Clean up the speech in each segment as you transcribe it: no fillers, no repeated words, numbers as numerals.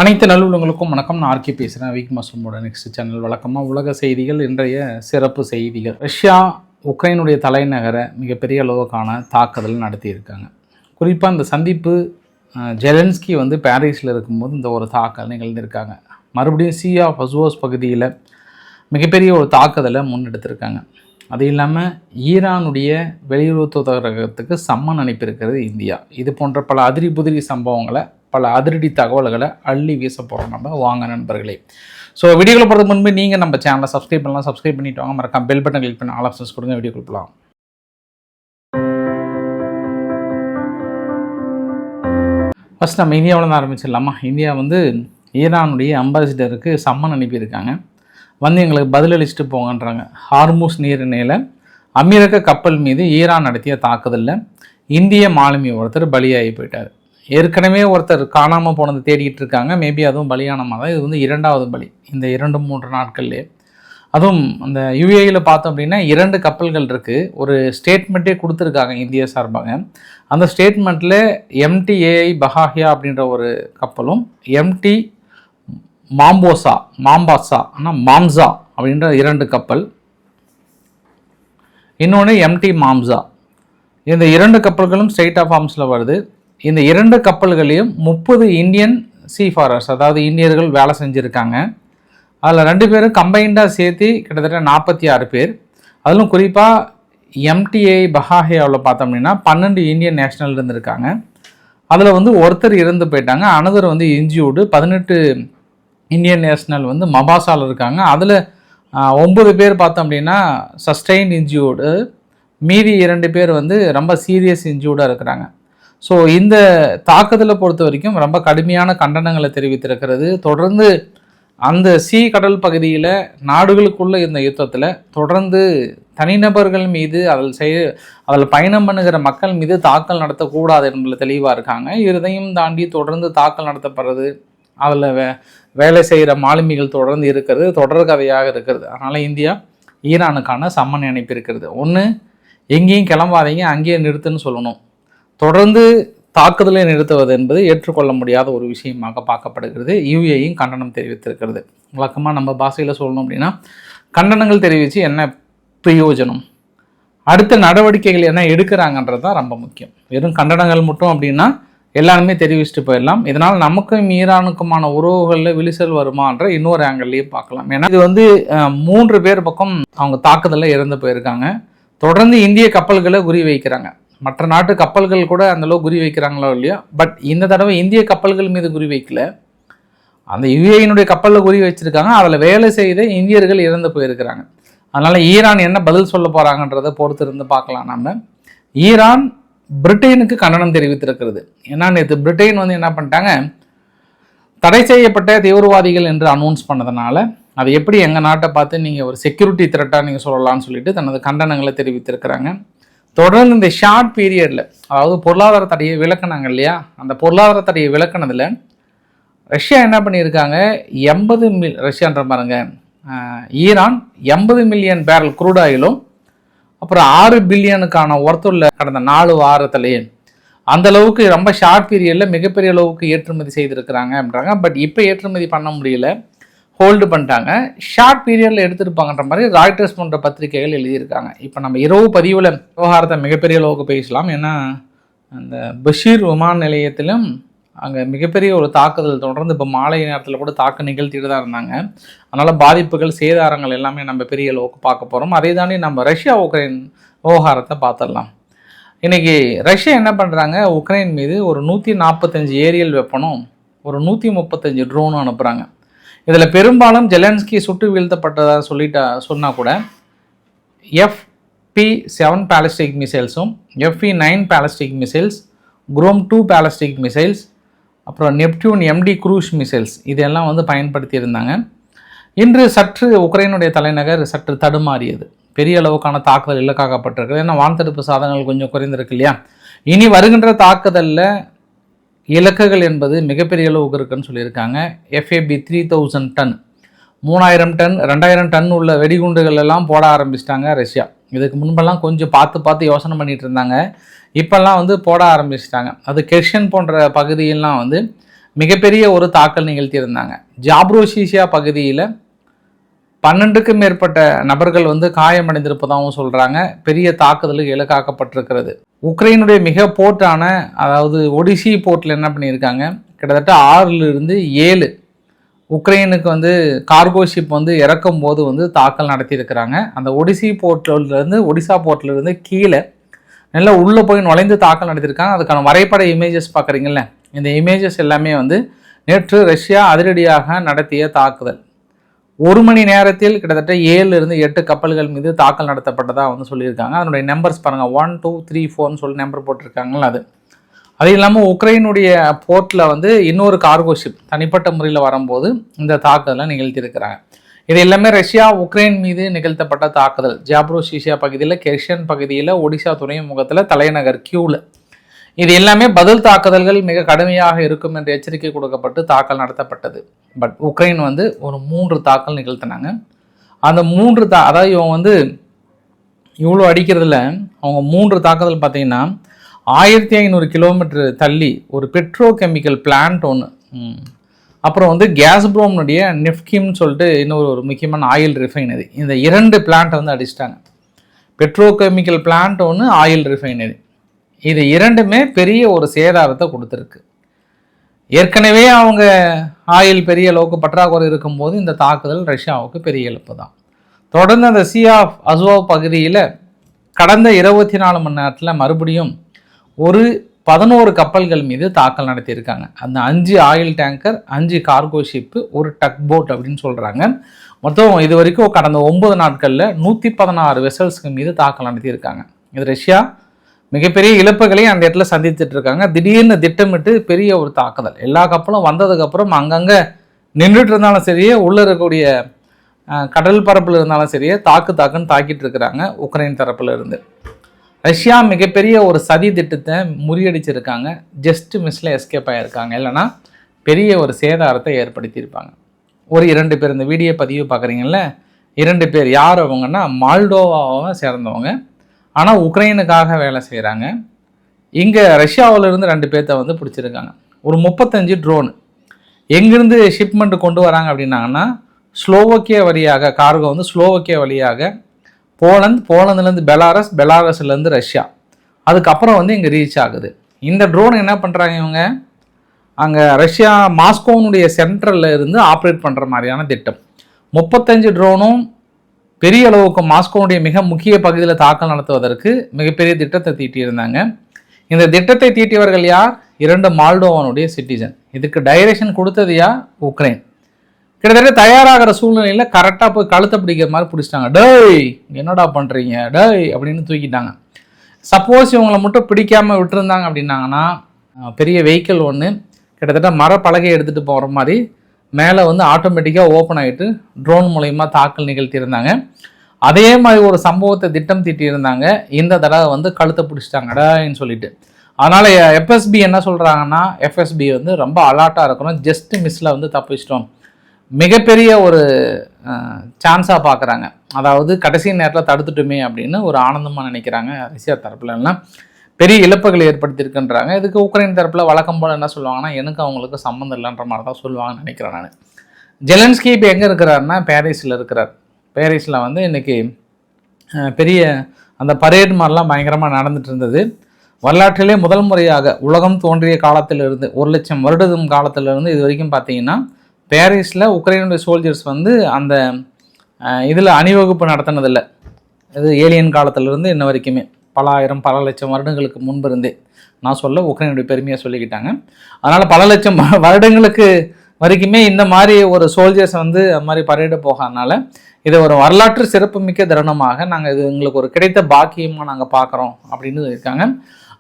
அனைத்து நல்லுள்ளங்களுக்கும் வணக்கம். நான் ஆர்கே பேசுகிறேன். வீக் மசூமோட நெக்ஸ்ட் சேனல் வழக்கமாக உலக செய்திகள். இன்றைய சிறப்பு செய்திகள். ரஷ்யா உக்ரைனுடைய தலைநகரை மிகப்பெரிய அளவுக்கான தாக்குதல் நடத்தியிருக்காங்க. குறிப்பாக இந்த சந்திப்பு ஜெலன்ஸ்கி பாரிஸில் இருக்கும்போது இந்த ஒரு தாக்கல் நிகழ்ந்திருக்காங்க. மறுபடியும் சி ஆஃப் அசோஸ் பகுதியில் மிகப்பெரிய ஒரு தாக்குதலை முன்னெடுத்திருக்காங்க. அது இல்லாமல் ஈரானுடைய வெளியுறவு தூதரகத்துக்கு சம்மன் அனுப்பியிருக்கிறது இந்தியா. இது போன்ற பல அதிரி புதிரி சம்பவங்களை, பல அதிரடி தகவல்களை அள்ளி வீச போகிறோம். நம்ம வாங்க நண்பர்களே. ஸோ வீடியோவில் போகிறதுக்கு முன்பு நீங்கள் நம்ம சேனலை சப்ஸ்கிரைப் பண்ணலாம். சப்ஸ்கிரைப் பண்ணிட்டு வாங்க. மறக்காம பெல் பட்டன் கிளிக் பண்ணி ஆல் ஆப்ஷன்ஸ் கொடுங்க. வீடியோ கொடுக்கலாம். ஃபஸ்ட் நம்ம இந்தியாவில் தான் ஆரம்பிச்சிடலாமா? இந்தியா ஈரானுடைய அம்பாசிடருக்கு சம்மன் அனுப்பியிருக்காங்க. எங்களுக்கு பதிலளிச்சுட்டு போங்கன்றாங்க. ஹார்மூஸ் நீரிணையில் அமெரிக்க கப்பல் மீது ஈரான் நடத்திய தாக்குதலில் இந்திய மாலுமி ஒருத்தர் பலியாகி போயிட்டார். ஏற்கனவே ஒருத்தர் காணாமல் போனது தேடிக்கிட்டு இருக்காங்க. மேபி அதுவும் பலியானமாக தான். இது இரண்டாவது பலி இந்த 2-3 நாட்கள்லேயே. அதுவும் அந்த யுஏஇயில் பார்த்தோம் அப்படின்னா 2 கப்பல்கள் இருக்குது. ஒரு ஸ்டேட்மெண்ட்டே கொடுத்துருக்காங்க இந்திய சார்பாக. அந்த ஸ்டேட்மெண்ட்டில் MT-AI பஹாஹியா அப்படின்ற ஒரு கப்பலும், MT மாம்பாசா அப்படின்ற 2 கப்பல், இன்னொன்று MT மாம்சா. இந்த 2 கப்பல்களும் ஸ்டேட் ஆஃப் ஆர்ம்ஸில் வருது. இந்த 2 கப்பல்களையும் 30 இந்தியன் சீஃபாரர்ஸ், அதாவது இந்தியர்கள் வேலை செஞ்சுருக்காங்க. அதில் 2 பேரும் கம்பைண்டாக சேர்த்து கிட்டத்தட்ட 46 பேர். அதிலும் குறிப்பாக MT-AI பஹாஹியாவில் பார்த்தோம் அப்படின்னா 12 இந்தியன் நேஷனல் இருந்திருக்காங்க. அதில் ஒருத்தர் இறந்து போயிட்டாங்க. Another injured. 18 இந்தியன் நேஷனல் மபாசாவில் இருக்காங்க. அதில் 9 பேர் பார்த்தோம் அப்படின்னா சஸ்டைன்ட் இன்ஜூர்டு. மீதி 2 பேர் ரொம்ப சீரியஸ் இன்ஜூர்டாக இருக்கிறாங்க. ஸோ இந்த தாக்குதலை பொறுத்த வரைக்கும் ரொம்ப கடுமையான கண்டனங்களை தெரிவித்திருக்கிறது. தொடர்ந்து அந்த கடல் பகுதியில் நாடுகளுக்குள்ள இந்த யுத்தத்தில் தொடர்ந்து தனிநபர்கள் மீது அதில் பயணம் பண்ணுகிற மக்கள் மீது தாக்கல் நடத்தக்கூடாது என்பதில் தெளிவாக இருக்காங்க. இதையும் தாண்டி தொடர்ந்து தாக்கல் நடத்தப்படுறது, அதில் வேலை செய்கிற மாலுமிகள் தொடர்ந்து இருக்கிறது தொடர்கதையாக இருக்கிறது. அதனால் இந்தியா ஈரானுக்கான சம்மன் அனுப்பியிருக்கிறது. ஒன்று, எங்கேயும் கிளம்பாதீங்க, அங்கேயே நிறுத்துன்னு சொல்லணும். தொடர்ந்து தாக்குதலை நிறுத்துவது என்பது ஏற்றுக்கொள்ள முடியாத ஒரு விஷயமாக பார்க்கப்படுகிறது. யுஏயும் கண்டனம் தெரிவித்திருக்கிறது. வழக்கமாக நம்ம பாஷையில் சொல்லணும் அப்படின்னா, கண்டனங்கள் தெரிவித்து என்ன பிரயோஜனம், அடுத்த நடவடிக்கைகள் என்ன எடுக்கிறாங்கன்றது தான் ரொம்ப முக்கியம். வெறும் கண்டனங்கள் மட்டும் அப்படின்னா எல்லாருமே தெரிவிச்சுட்டு போயிடலாம். இதனால் நமக்கும் ஈரானுக்குமான உறவுகளில் விழிசல் வருமான்ற இன்னொரு ஆங்கிள்லேயும் பார்க்கலாம். ஏன்னா இது 3 பேர் பக்கம் அவங்க தாக்குதலில் இறந்து போயிருக்காங்க. தொடர்ந்து இந்திய கப்பல்களை குறி வைக்கிறாங்க. மற்ற நாட்டு கப்பல்கள் கூட அந்தளவு குறி வைக்கிறாங்களோ இல்லையா, பட் இந்த தடவை இந்திய கப்பல்கள் மீது குறி வைக்கல, அந்த யுஏயினுடைய கப்பலில் குறி வச்சுருக்காங்க. அதில் வேலை செய்த இந்தியர்கள் இறந்து போயிருக்கிறாங்க. அதனால் ஈரான் என்ன பதில் சொல்ல போகிறாங்கன்றதை பொறுத்து இருந்து பார்க்கலாம். நம்ம ஈரான் பிரிட்டனுக்கு கண்டனம் தெரிவித்திருக்கிறது. ஏன்னா நேற்று பிரிட்டன் என்ன பண்ணிட்டாங்க, தடை செய்யப்பட்ட தீவிரவாதிகள் என்று அனௌன்ஸ் பண்ணதுனால அதை எப்படி எங்கள் நாட்டை பார்த்து நீங்கள் ஒரு செக்யூரிட்டி த்ரெட்டாக நீங்கள் சொல்லலாம்னு சொல்லிட்டு தனது கண்டனங்களை தெரிவித்திருக்கிறாங்க. தொடர்ந்து இந்த ஷார்ட் பீரியடில், அதாவது பொருளாதார தடையை விளக்குனாங்க இல்லையா, அந்த பொருளாதார தடையை விளக்குனதில் ரஷ்யா என்ன பண்ணியிருக்காங்க, ரஷ்யான்ற பாருங்க, ஈரான் 80 மில்லியன் பேரல் க்ரூட் ஆயிலும், அப்புறம் 6 பில்லியனுக்கான ஒர்த்துள்ள கடந்த 4 வாரத்திலேயே அந்த அளவுக்கு ரொம்ப ஷார்ட் பீரியடில் மிகப்பெரிய அளவுக்கு ஏற்றுமதி செய்திருக்கிறாங்க அப்படின்றாங்க. பட் இப்போ ஏற்றுமதி பண்ண முடியல, ஹோல்டு பண்ணிட்டாங்க. ஷார்ட் பீரியடில் எடுத்துருப்பாங்கன்ற மாதிரி ராய்டர்ஸ் போன்ற பத்திரிகைகள் எழுதியிருக்காங்க. இப்போ நம்ம இரவு பதிவில் விவகாரத்தை மிகப்பெரிய அளவுக்கு பேசலாம். ஏன்னா அந்த பஷீர் விமான நிலையத்திலும் அங்கே மிகப்பெரிய ஒரு தாக்குதல் தொடர்ந்து இப்போ மாலை நேரத்தில் கூட தாக்க நிகழ்த்திட்டு தான் இருந்தாங்க. அதனால் பாதிப்புகள், சேதாரங்கள் எல்லாமே நம்ம பெரிய அளவுக்கு பார்க்க போகிறோம். அதே தாண்டி நம்ம ரஷ்யா உக்ரைன் விவகாரத்தை பார்த்துடலாம். இன்றைக்கி ரஷ்யா என்ன பண்ணுறாங்க, உக்ரைன் மீது ஒரு 145 ஏரியல் வெப்பனும் ஒரு 135 ட்ரோனும் அனுப்புகிறாங்க. இதில் பெரும்பாலும் ஜெலன்ஸ்கி சுட்டு வீழ்த்தப்பட்டதாக சொன்னால் கூட FP7 பேலஸ்டிக் மிசைல்ஸும், FP9 ballistic missiles, Grom 2 ballistic missiles, அப்புறம் நெப்டியூன் MD க்ரூஸ் மிசைல்ஸ் இதெல்லாம் பயன்படுத்தியிருந்தாங்க. இன்று சற்று உக்ரைனுடைய தலைநகர் சற்று தடுமாறியது. பெரிய அளவுக்கான தாக்குதல் இலக்காகப்பட்டிருக்கு. ஏன்னா வான்தடுப்பு சாதனங்கள் கொஞ்சம் குறைந்திருக்கு இல்லையா. இனி வருகின்ற தாக்குதலில் இலக்குகள் என்பது மிகப்பெரிய அளவுக்கு இருக்குன்னு சொல்லியிருக்காங்க. FAB 3000 டன், 3000 டன், 2000 டன் உள்ள வெடிகுண்டுகள் எல்லாம் போட ஆரம்பிச்சிட்டாங்க ரஷ்யா. இதுக்கு முன்பெல்லாம் கொஞ்சம் பார்த்து யோசனை பண்ணிட்டு இருந்தாங்க. இப்போல்லாம் போட ஆரம்பிச்சிட்டாங்க. அது கெர்ஷன் போன்ற பகுதியெல்லாம் மிகப்பெரிய ஒரு தாக்கல் நிகழ்த்தியிருந்தாங்க. ஜாப்ரோசியா பகுதியில் 12க்கும் மேற்பட்ட நபர்கள் வந்து காயமடைந்திருப்பதாகவும் சொல்கிறாங்க. பெரிய தாக்குதலுக்கு இலக்காக்கப்பட்டிருக்கிறது. உக்ரைனுடைய மிக போர்ட்டான அதாவது ஒடிசி போர்ட்டில் என்ன பண்ணியிருக்காங்க, கிட்டத்தட்ட 6லிருந்து 7 உக்ரைனுக்கு வந்து கார்கோ ஷிப் வந்து இறக்கும் போது வந்து தாக்கல் நடத்தியிருக்கிறாங்க. அந்த ஒடிசா போர்ட்லேருந்து கீழே நல்லா உள்ளே போய் நுழைந்து தாக்கல் நடத்தியிருக்காங்க. அதுக்கான வரைபட இமேஜஸ் பார்க்குறீங்கல்ல, இந்த இமேஜஸ் எல்லாமே வந்து நேற்று ரஷ்யா அதிரடியாக நடத்திய தாக்குதல். 1 மணி நேரத்தில் கிட்டத்தட்ட 7லிருந்து 8 கப்பல்கள் மீது தாக்கல் நடத்தப்பட்டதாக வந்து சொல்லியிருக்காங்க. அதனுடைய நம்பர்ஸ் பாருங்கள், 1 2 3 4ன்னு சொல்லி நம்பர் போட்டிருக்காங்களா. அது இல்லாமல் உக்ரைனுடைய போர்ட்டில் வந்து இன்னொரு கார்கோ ஷிப் தனிப்பட்ட முறையில் வரும்போது இந்த தாக்குதலை நிகழ்த்தியிருக்கிறாங்க. இது எல்லாமே ரஷ்யா உக்ரைன் மீது நிகழ்த்தப்பட்ட தாக்குதல். ஜாப்ரோசியா பகுதியில், கெர்ஷன் பகுதியில், ஒடிசா துறைமுகத்தில், தலைநகர் கியூவில். இது எல்லாமே பதில் தாக்குதல்கள் மிக கடுமையாக இருக்கும் என்று எச்சரிக்கை கொடுக்கப்பட்டு தாக்கல் நடத்தப்பட்டது. பட் உக்ரைன் வந்து ஒரு 3 தாக்கல் நிகழ்த்தினாங்க. அந்த 3 அதாவது இவங்க வந்து இவ்வளோ அடிக்கிறதுல அவங்க 3 தாக்குதல் பார்த்தீங்கன்னா 1500 கிலோமீட்டர் தள்ளி ஒரு பெட்ரோ கெமிக்கல் பிளான்ட் ஒன்று, அப்புறம் வந்து கேஸ்ப்ரோம்னுடைய நெஃப்கிம்னு சொல்லிட்டு இன்னொரு ஒரு முக்கியமான ஆயில் ரிஃபைனரி, இந்த 2 பிளான்ட்டை வந்து அடிச்சிட்டாங்க. பெட்ரோ கெமிக்கல் பிளான்ட் ஒன்று, ஆயில் ரிஃபைனரி. இது 2மே பெரிய ஒரு சேதாரத்தை கொடுத்துருக்கு. ஏற்கனவே அவங்க ஆயில் பெரிய அளவுக்கு பற்றாக்குறை இருக்கும்போது இந்த தாக்குதல் ரஷ்யாவுக்கு பெரிய இழப்பு தான். தொடர்ந்து அந்த சி ஆஃப் அஸ்வாவ் பகுதியில் கடந்த 24 மணி நேரத்தில் மறுபடியும் ஒரு 11 கப்பல்கள் மீது தாக்கல் நடத்தியிருக்காங்க. அந்த 5 ஆயில் டேங்கர், 5 கார்கோ ஷிப்பு, ஒரு டக் போட் அப்படின்னு சொல்கிறாங்க. மொத்தம் இது வரைக்கும் கடந்த 9 நாட்களில் 116 வெசல்ஸ்க்கு மீது தாக்கல் நடத்தியிருக்காங்க. இது ரஷ்யா மிகப்பெரிய இழப்புகளையும் அந்த இடத்துல சந்தித்துட்டு இருக்காங்க. திடீர்னு திட்டமிட்டு பெரிய ஒரு தாக்குதல். எல்லா கப்பலும் வந்ததுக்கப்புறம் அங்கங்கே நின்றுட்டு இருந்தாலும் சரியே, உள்ளே இருக்கக்கூடிய கடல் பரப்பில் இருந்தாலும் சரியே தாக்குன்னு தாக்கிட்டு இருக்கிறாங்க உக்ரைன் தரப்பில் இருந்து. ரஷ்யா மிகப்பெரிய ஒரு சதி திட்டத்தை முறியடிச்சிருக்காங்க. ஜஸ்ட் மிஸ்ல எஸ்கேப் ஆகியிருக்காங்க, இல்லைனா பெரிய ஒரு சேதாரத்தை ஏற்படுத்தியிருப்பாங்க. ஒரு 2 பேர் இந்த வீடியோ பதிவு பார்க்குறீங்கல்ல, 2 பேர் யார் அவங்கன்னா மால்டோவாவை சேர்ந்தவங்க, ஆனால் உக்ரைனுக்காக வேலை செய்கிறாங்க. இங்கே ரஷ்யாவிலிருந்து 2 பேர்த்த வந்து பிடிச்சிருக்காங்க. ஒரு 35 ட்ரோனு எங்கேருந்து ஷிப்மெண்ட் கொண்டு வராங்க அப்படின்னாங்கன்னா, ஸ்லோவோக்கியா வழியாக கார்கோ வந்து ஸ்லோவோக்கியா வழியாக போலந்துலேருந்து பெலாரஸ்லேருந்து ரஷ்யா, அதுக்கப்புறம் வந்து இங்கே ரீச் ஆகுது. இந்த ட்ரோன் என்ன பண்ணுறாங்க இவங்க, அங்கே ரஷ்யா மாஸ்கோனுடைய சென்ட்ரலில் இருந்து ஆப்ரேட் பண்ணுற மாதிரியான திட்டம். 35 ட்ரோனும் பெரிய அளவுக்கு மாஸ்கோனுடைய மிக முக்கிய பகுதியில் தாக்கல் நடத்துவதற்கு மிகப்பெரிய திட்டத்தை தீட்டியிருந்தாங்க. இந்த திட்டத்தை தீட்டியவர்கள் யார்? 2 மால்டோவானுடைய சிட்டிசன். இதுக்கு டைரக்ஷன் கொடுத்தது யார்? உக்ரைன். கிட்டத்தட்ட தயாராகிற சூழ்நிலையில் கரெக்டாக போய் கழுத்தை பிடிக்கிற மாதிரி பிடிச்சிட்டாங்க. டேய் என்னடா பண்ணுறீங்க டேய் அப்படின்னு தூக்கிட்டாங்க. சப்போஸ் இவங்களை மட்டும் பிடிக்காமல் விட்டுருந்தாங்க அப்படின்னாங்கன்னா, பெரிய வெஹிக்கிள் ஒன்று கிட்டத்தட்ட மரப்பலகையை எடுத்துகிட்டு போகிற மாதிரி மேலே வந்து ஆட்டோமேட்டிக்காக ஓப்பன் ஆகிட்டு ட்ரோன் மூலயமா தாக்கல் நிகழ்த்தியிருந்தாங்க. அதே மாதிரி ஒரு சம்பவத்தை திட்டம் தீட்டியிருந்தாங்க. இந்த தடவை வந்து கழுத்தை பிடிச்சிட்டாங்கடான்னு சொல்லிட்டு. அதனால் எஃப்எஸ்பி என்ன சொல்கிறாங்கன்னா, எஃப்எஸ்பி வந்து ரொம்ப அலர்ட்டாக இருக்கணும், ஜஸ்ட் மிஸ்ஸில் வந்து தப்பிச்சிட்டோம், மிகப்பெரிய ஒரு சான்ஸாக பார்க்குறாங்க. அதாவது கடைசி நேரத்தில் தடுத்துட்டுமே அப்படின்னு ஒரு ஆனந்தமாக நினைக்கிறாங்க ரஷ்யா தரப்புலலாம். பெரிய இழப்புகளை ஏற்படுத்தியிருக்குன்றாங்க. இதுக்கு உக்ரைன் தரப்பில் வழக்கம் போல் என்ன சொல்லுவாங்கன்னா, எனக்கு அவங்களுக்கு சம்மந்தம் இல்லைன்ற மாதிரி தான் சொல்லுவாங்கன்னு நினைக்கிறேன் நான். ஜெலன்ஸ்கி இப்போ எங்கே இருக்கிறாருன்னா பாரிஸில் இருக்கிறார். பாரிஸில் வந்து இன்றைக்கி பெரிய அந்த பரேட் மாதிரிலாம் பயங்கரமாக நடந்துட்டு இருந்தது. வரலாற்றிலே முதல் முறையாக உலகம் தோன்றிய காலத்திலிருந்து 1,00,000 வருடம் காலத்திலிருந்து இது வரைக்கும் பார்த்தீங்கன்னா பாரிஸில் உக்ரைனுடைய சோல்ஜர்ஸ் வந்து அந்த இதில் அணிவகுப்பு நடத்தினதில்லை. இது ஏலியன் காலத்திலிருந்து இன்ன வரைக்குமே பல ஆயிரம் பல லட்சம் வருடங்களுக்கு முன்பு இருந்தே நான் சொல்ல உக்ரைனுடைய பெருமையாக சொல்லிக்கிட்டாங்க. அதனால் பல லட்சம் வருடங்களுக்கு வரைக்குமே இந்த மாதிரி ஒரு சோல்ஜர்ஸ் வந்து அது மாதிரி பரேடு போகிறதுனால இதை ஒரு வரலாற்று சிறப்புமிக்க தருணமாக நாங்கள் இது எங்களுக்கு ஒரு கிடைத்த பாக்கியமாக நாங்கள் பார்க்குறோம் அப்படின்னு இருக்காங்க.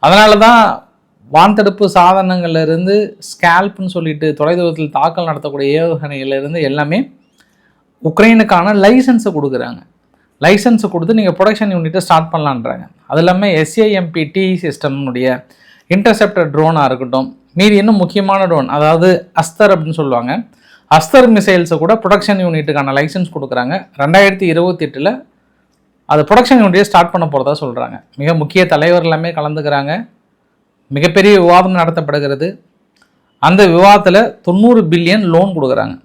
அதனால தான் வான்தடுப்பு சாதனங்கள்லேருந்து ஸ்கேல்ப்னு சொல்லிட்டு தொலைதூரத்தில் தாக்கல் நடத்தக்கூடிய ஏவுகணையிலேருந்து எல்லாமே உக்ரைனுக்கான லைசன்ஸை கொடுக்குறாங்க. லைசன்ஸை கொடுத்து நீங்கள் ப்ரொடக்ஷன் யூனிட்டை ஸ்டார்ட் பண்ணலான்றாங்க. அது இல்லாமல் SAMP-T சிஸ்டம்னுடைய இன்டர்செப்டர் ட்ரோனாக இருக்கட்டும், மீதி இன்னும் முக்கியமான ட்ரோன் அதாவது அஸ்தர் அப்படின்னு சொல்லுவாங்க, அஸ்தர் மிசைல்ஸை கூட ப்ரொடக்ஷன் யூனிட்டுக்கான லைசன்ஸ் கொடுக்குறாங்க. 2028 அது ப்ரொடக்ஷன் யூனிட்டை ஸ்டார்ட் பண்ண போகிறதா சொல்கிறாங்க. மிக முக்கிய தலைவர் எல்லாமே கலந்துக்கிறாங்க. மிகப்பெரிய விவாதம் நடத்தப்படுகிறது. அந்த விவாதத்தில் 90 பில்லியன் லோன் கொடுக்குறாங்க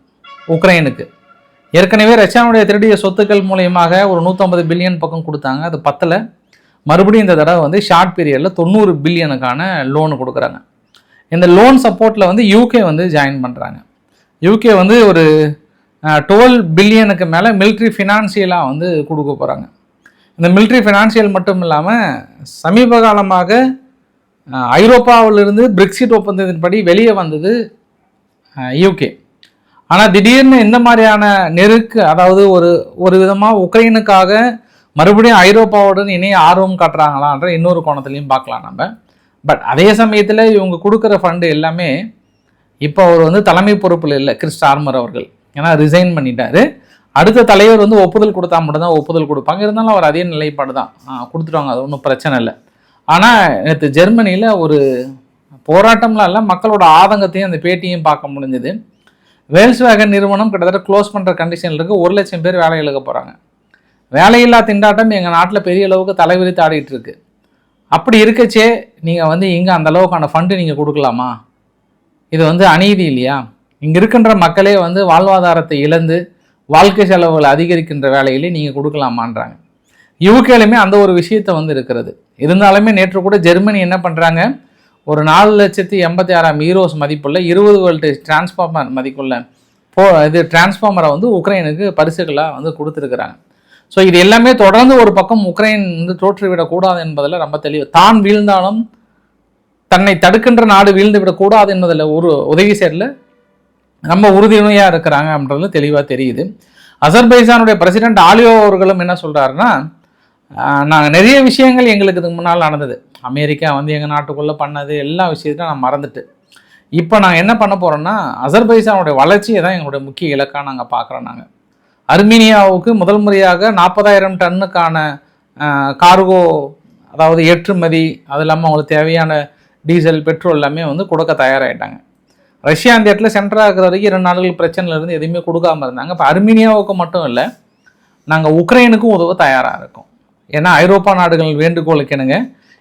உக்ரைனுக்கு. ஏற்கனவே ரஷ்யாவுடைய திருடிய சொத்துக்கள் மூலயமாக ஒரு 150 பில்லியன் பக்கம் கொடுத்தாங்க, அது பத்தில். மறுபடியும் இந்த தடவை வந்து ஷார்ட் பீரியடில் 90 பில்லியனுக்கான லோனு கொடுக்குறாங்க. இந்த லோன் சப்போர்ட்டில் வந்து யூகே வந்து ஜாயின் பண்ணுறாங்க. யூகே வந்து ஒரு 12 பில்லியனுக்கு மேலே மிலிட்ரி ஃபினான்சியலாக வந்து கொடுக்க போகிறாங்க. இந்த மிலிட்ரி ஃபினான்சியல் மட்டும் இல்லாமல் சமீப காலமாக ஐரோப்பாவிலிருந்து பிரெக்சிட் ஒப்பந்தத்தின்படி வெளியே வந்தது யூகே. ஆனால் திடீர்னு இந்த மாதிரியான அதாவது ஒரு விதமாக உக்ரைனுக்காக மறுபடியும் ஐரோப்பாவுடன் இணைய ஆர்வம் காட்டுறாங்களான்ற இன்னொரு கோணத்துலையும் பார்க்கலாம் நம்ம. பட் அதே சமயத்தில் இவங்க கொடுக்குற ஃபண்டு எல்லாமே இப்போ அவர் வந்து தலைமை பொறுப்பில் இல்லை, கிறிஸ் ஸ்டார்மர் அவர்கள். ஏன்னா ரிசைன் பண்ணிட்டாரு. அடுத்த தலைவர் வந்து ஒப்புதல் கொடுத்தா மட்டும்தான் ஒப்புதல் கொடுப்பாங்க. இருந்தாலும் அவர் அதே நிலைப்பாடு தான் கொடுத்துருவாங்க, அது ஒன்றும் பிரச்சனை இல்லை. ஆனால் நேற்று ஜெர்மனியில் ஒரு போராட்டம்லாம் இல்லை, மக்களோட ஆதங்கத்தையும் அந்த பேட்டியும் பார்க்க முடிஞ்சது. வேல்ஸ்வேகன் நிறுவனம் கிட்டத்தட்ட க்ளோஸ் பண்ணுற கண்டிஷனில் இருக்குது. 1 லட்சம் பேர் வேலை இழக்க போகிறாங்க. வேலையில்லா திண்டாட்டம் எங்கள் நாட்டில் பெரிய அளவுக்கு தலைவிரித்து ஆடிட்டு இருக்கு. அப்படி இருக்கச்சே நீங்கள் வந்து இங்கே அந்த அளவுக்கான ஃபண்டு நீங்கள் கொடுக்கலாமா? இது வந்து அநீதி இல்லையா? இங்கே இருக்கின்ற மக்களே வந்து வாழ்வாதாரத்தை இழந்து வாழ்க்கை செலவுகளை அதிகரிக்கின்ற வேலையிலே நீங்கள் கொடுக்கலாமான்றாங்க. யூகேலையுமே அந்த ஒரு விஷயத்தை வந்து இருக்கிறது. இருந்தாலுமே நேற்று கூட ஜெர்மனி என்ன பண்ணுறாங்க, ஒரு 4,86,000 யூரோஸ் மதிப்புள்ள 20 வோல்டேஜ் டிரான்ஸ்ஃபார்மர் மதிப்புள்ள டிரான்ஸ்ஃபார்மரை வந்து உக்ரைனுக்கு பரிசுகளாக வந்து கொடுத்துருக்குறாங்க. ஸோ இது எல்லாமே தொடர்ந்து ஒரு பக்கம் உக்ரைன் வந்து தோற்றுவிடக்கூடாது என்பதில் ரொம்ப தெளிவு. தான் வீழ்ந்தாலும் தன்னை தடுக்கின்ற நாடு வீழ்ந்து விடக்கூடாது என்பதில் ஒரு உதவி செய்யல ரொம்ப உறுதியாக இருக்கிறாங்க அப்படின்றது தெளிவாக தெரியுது. அசர்பைஜானுடைய பிரசிடென்ட் ஆலியோ அவர்களும் என்ன சொல்கிறாருன்னா, நாங்கள் நிறைய விஷயங்கள் எங்களுக்கு இதுக்கு முன்னால் நடந்தது, அமெரிக்கா வந்து எங்கள் நாட்டுக்குள்ளே பண்ணது எல்லா விஷயத்தையும் நான் மறந்துட்டு இப்போ நாங்கள் என்ன பண்ண போகிறோன்னா அசர்பைஜானுடைய வளர்ச்சியை தான் எங்களுடைய முக்கிய இலக்காக நாங்கள் பார்க்குறோம். நாங்கள் அர்மீனியாவுக்கு முதல் முறையாக 40,000 டன்னுக்கான கார்கோ, அதாவது ஏற்றுமதி, அது இல்லாமல் அவங்களுக்கு தேவையான டீசல், பெட்ரோல் எல்லாமே வந்து கொடுக்க தயாராகிட்டாங்க. ரஷ்யா அந்த இடத்துல சென்டர் ஆகிற வரைக்கும் 2 நாடுகள் பிரச்சனையிலேருந்து எதுவுமே கொடுக்காமல் இருந்தாங்க. இப்போ அர்மீனியாவுக்கு மட்டும் இல்லை, நாங்கள் உக்ரைனுக்கும் உதவ தயாராக இருக்கோம். ஏன்னா ஐரோப்பா நாடுகள் வேண்டுகோளுக்கு என்னங்க,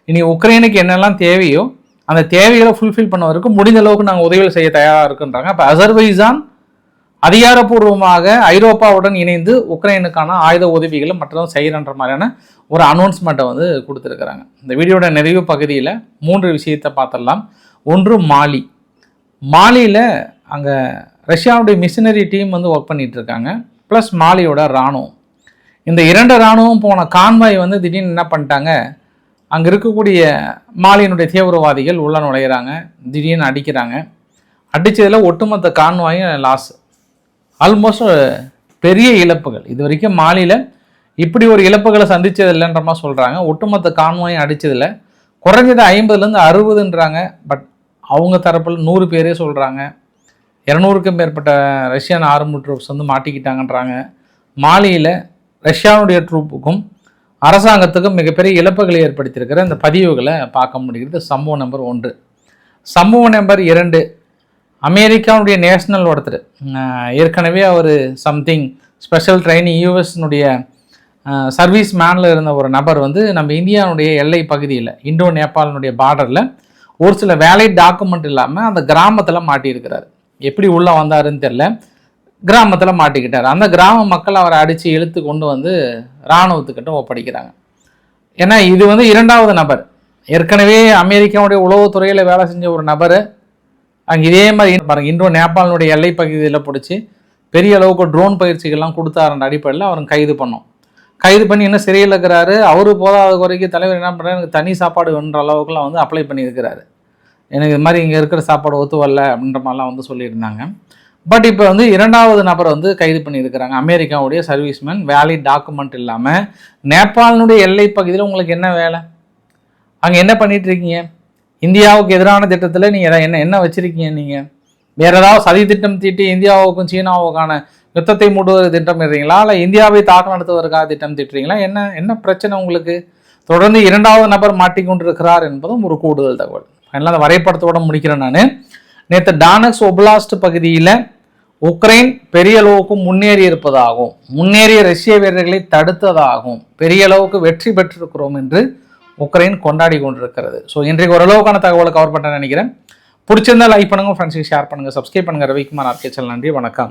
இனி உக்ரைனுக்கு என்னெல்லாம் தேவையோ அந்த தேவைகளை ஃபுல்ஃபில் பண்ண வரைக்கும் முடிந்த அளவுக்கு நாங்கள் உதவிகள் செய்ய தயாராக இருக்குன்றாங்க. இப்போ அசர்பைஜான் அதிகாரப்பூர்வமாக ஐரோப்பாவுடன் இணைந்து உக்ரைனுக்கான ஆயுத உதவிகளும் மற்றதும் செய்கிறன்ற மாதிரியான ஒரு அனௌன்ஸ்மெண்ட்டை வந்து கொடுத்துருக்குறாங்க. இந்த வீடியோட நிறைவு பகுதியில் 3 விஷயத்தை பார்த்துடலாம். ஒன்று மாலியில் அங்கே ரஷ்யாவுடைய மிஷினரி டீம் வந்து ஒர்க் பண்ணிகிட்டு இருக்காங்க, ப்ளஸ் மாலியோட இராணுவம். இந்த 2 இராணுவம் போன கான்வாய் வந்து திடீர்னு என்ன பண்ணிட்டாங்க, அங்கே இருக்கக்கூடிய மாலியினுடைய தீவிரவாதிகள் உள்ள நுழையிறாங்க, திடீர்னு அடிக்கிறாங்க. அடித்ததில் ஒட்டுமொத்த கான்வாயும் லாஸ், ஆல்மோஸ்ட் பெரிய இழப்புகள். இது வரைக்கும் மாலியில் இப்படி ஒரு இழப்புகளை சந்தித்தது இல்லைன்ற மாதிரி சொல்கிறாங்க. ஒட்டுமொத்த கான்வாயும் அடித்ததில் குறைஞ்சது 50லேருந்து 60ன்றாங்க. பட் அவங்க தரப்பில் 100 பேரே சொல்கிறாங்க. 200க்கும் மேற்பட்ட ரஷ்யன் ஆர்மி ட்ரூப்ஸ் வந்து மாட்டிக்கிட்டாங்கன்றாங்க. மாலியில் ரஷ்யாவுடைய ட்ரூப்புக்கும் அரசாங்கத்துக்கும் மிகப்பெரிய இழப்புகளை ஏற்படுத்தியிருக்கிற இந்த பதிவுகளை பார்க்க முடிகிறது. சம்பவம் நம்பர் 1. சம்பவம் நம்பர் 2, அமெரிக்காவுடைய நேஷனல் ஒருத்தர், ஏற்கனவே அவர் சம்திங் ஸ்பெஷல் ட்ரைனிங் யூஎஸ்னுடைய சர்வீஸ் மேனில் இருந்த ஒரு நபர் வந்து நம்ம இந்தியாவுடைய எல்லை பகுதியில் இந்தோ நேபாளினுடைய பார்டரில் ஒரு சில வேலிட் டாக்குமெண்ட் இல்லாமல் அந்த கிராமத்தில் மாட்டியிருக்கிறார். எப்படி உள்ளே வந்தாருன்னு தெரில, கிராமத்தில் மாட்டிக்கிட்டார். அந்த கிராம மக்கள் அவரை அடித்து இழுத்து கொண்டு வந்து இராணுவத்துக்கிட்ட ஒப்படைக்கிறாங்க. ஏன்னா இது வந்து 2வது நபர். ஏற்கனவே அமெரிக்காவுடைய உளவுத்துறையில் வேலை செஞ்ச ஒரு நபர் அங்கே இதே மாதிரி பாருங்கள் இந்தோ நேபாளினுடைய எல்லை பகுதியில் பிடிச்சி பெரிய அளவுக்கு ட்ரோன் பயிற்சிகள்லாம் கொடுத்தாருன்ற அடிப்படையில் அவரை கைது பண்ணி இன்னும் சிறையில் இருக்கிறாரு. அவரு போதாத குறைக்கு தலைவர் என்ன பண்ணுறாரு, எனக்கு தனி சாப்பாடு வேணுன்ற அளவுக்குலாம் வந்து அப்ளை பண்ணியிருக்கிறாரு. எனக்கு இது மாதிரி இங்கே இருக்கிற சாப்பாடு ஒத்து வரல அப்படின்ற மாதிரிலாம் வந்து சொல்லியிருந்தாங்க. பட் இப்போ வந்து 2வது நபரை வந்து கைது பண்ணியிருக்கிறாங்க. அமெரிக்காவுடைய சர்வீஸ்மேன், வேலிட் டாக்குமெண்ட் இல்லாமல் நேபாளினுடைய எல்லை பகுதியில் உங்களுக்கு என்ன வேலை, அங்கே என்ன பண்ணிட்டு இருக்கீங்க, இந்தியாவுக்கு எதிரான திட்டத்தில் நீங்கள் என்ன வச்சுருக்கீங்க, நீங்கள் வேறு ஏதாவது சதி திட்டம் தீட்டி இந்தியாவுக்கும் சீனாவுக்கான யுத்தத்தை மூடுவது திட்டமிடுறீங்களா, இல்லை இந்தியாவை தாக்க நடத்துவதற்காக திட்டம் தீட்டுறீங்களா, என்ன பிரச்சனை உங்களுக்கு? தொடர்ந்து 2வது நபர் மாட்டிக்கொண்டிருக்கிறார் என்பதும் ஒரு கூடுதல் தகவல். அதனால் அந்த வரைபடத்தோட முடிக்கிறேன் நான். நேற்று டானக்ஸ் ஒப்லாஸ்ட் பகுதியில் உக்ரைன் பெரிய அளவுக்கு முன்னேறி இருப்பதாகவும், முன்னேறிய ரஷ்ய வீரர்களை தடுத்ததாகவும், பெரிய அளவுக்கு வெற்றி பெற்றிருக்கிறோம் என்று உக்ரைன் கொண்டாடி கொண்டிருக்கிறது. ஸோ இன்றைக்கு ஓரளவுக்கான தகவலை கவர் பண்ண நினைக்கிறேன். பிடிச்சிருந்தா லைக் பண்ணுங்கள், ஃப்ரெண்ட்ஸுக்கு ஷேர் பண்ணுங்கள், சப்ஸ்கிரைப் பண்ணுங்கள். Ravikumar RK channel. நன்றி, வணக்கம்.